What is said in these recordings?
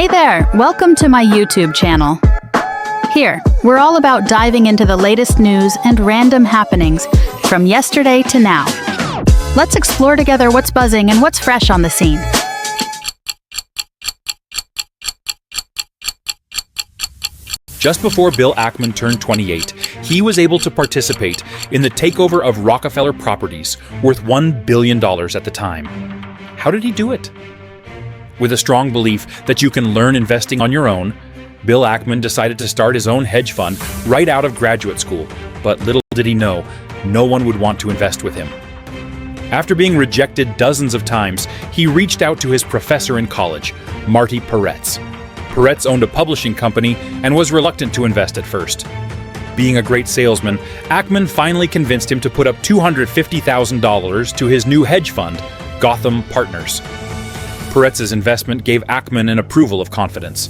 Hey there, welcome to my YouTube channel. Here, we're all about diving into the latest news and random happenings from yesterday to now. Let's explore together what's buzzing and what's fresh on the scene. Just before Bill Ackman turned 28, he was able to participate in the takeover of Rockefeller Properties, worth $1 billion at the time. How did he do it? With a strong belief that you can learn investing on your own, Bill Ackman decided to start his own hedge fund right out of graduate school, but little did he know, no one would want to invest with him. After being rejected dozens of times, he reached out to his professor in college, Marty Peretz. Peretz owned a publishing company and was reluctant to invest at first. Being a great salesman, Ackman finally convinced him to put up $250,000 to his new hedge fund, Gotham Partners. Peretz's investment gave Ackman an approval of confidence.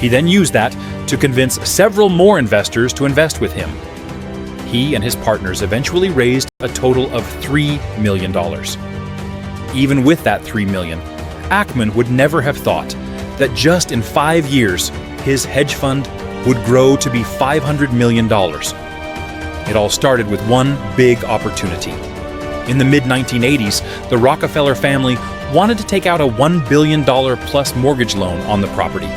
He then used that to convince several more investors to invest with him. He and his partners eventually raised a total of $3 million. Even with that $3 million, Ackman would never have thought that just in 5 years, his hedge fund would grow to be $500 million. It all started with one big opportunity. In the mid-1980s, the Rockefeller family wanted to take out a $1 billion plus mortgage loan on the property.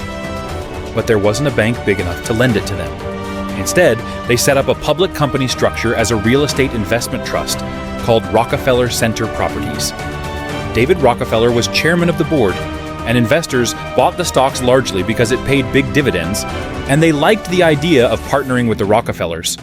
But there wasn't a bank big enough to lend it to them. Instead, they set up a public company structure as a real estate investment trust called Rockefeller Center Properties. David Rockefeller was chairman of the board, and investors bought the stocks largely because it paid big dividends, and they liked the idea of partnering with the Rockefellers.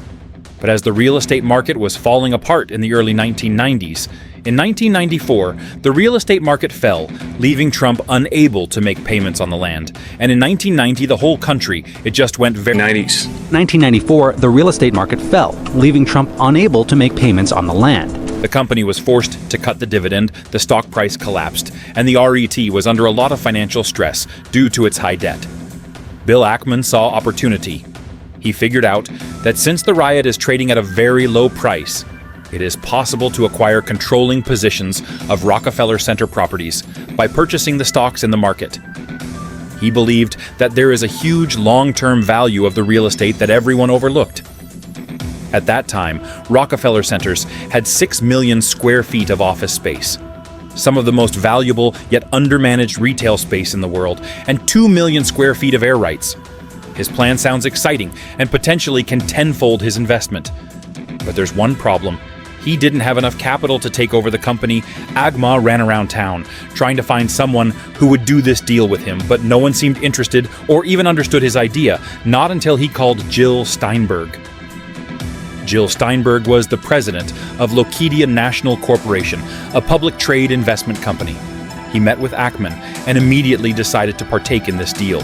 But as the real estate market was falling apart in the early 1990s, in 1994, the real estate market fell, leaving Trump unable to make payments on the land. And in 1990, the whole country, it just went very 90s. 1994, the real estate market fell, leaving Trump unable to make payments on the land. The company was forced to cut the dividend, the stock price collapsed, and the RET was under a lot of financial stress due to its high debt. Bill Ackman saw opportunity. He figured out that since the riot is trading at a very low price, it is possible to acquire controlling positions of Rockefeller Center Properties by purchasing the stocks in the market. He believed that there is a huge long-term value of the real estate that everyone overlooked. At that time, Rockefeller Centers had 6 million square feet of office space, some of the most valuable yet undermanaged retail space in the world, and 2 million square feet of air rights. His plan sounds exciting and potentially can tenfold his investment. But there's one problem. He didn't have enough capital to take over the company. Agma ran around town, trying to find someone who would do this deal with him, but no one seemed interested or even understood his idea, not until he called Jill Steinberg. Jill Steinberg was the president of Locadia National Corporation, a public trade investment company. He met with Ackman and immediately decided to partake in this deal.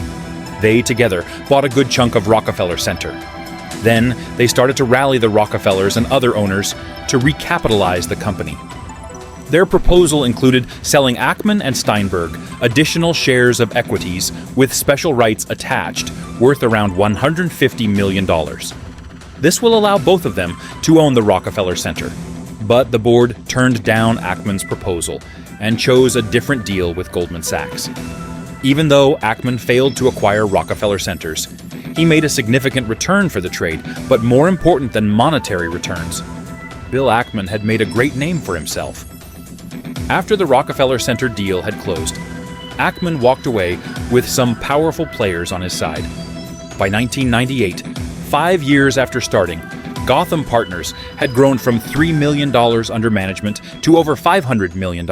They together bought a good chunk of Rockefeller Center. Then they started to rally the Rockefellers and other owners to recapitalize the company. Their proposal included selling Ackman and Steinberg additional shares of equities with special rights attached, worth around $150 million. This will allow both of them to own the Rockefeller Center. But the board turned down Ackman's proposal and chose a different deal with Goldman Sachs. Even though Ackman failed to acquire Rockefeller Centers, he made a significant return for the trade, but more important than monetary returns, Bill Ackman had made a great name for himself. After the Rockefeller Center deal had closed, Ackman walked away with some powerful players on his side. By 1998, 5 years after starting, Gotham Partners had grown from $3 million under management to over $500 million.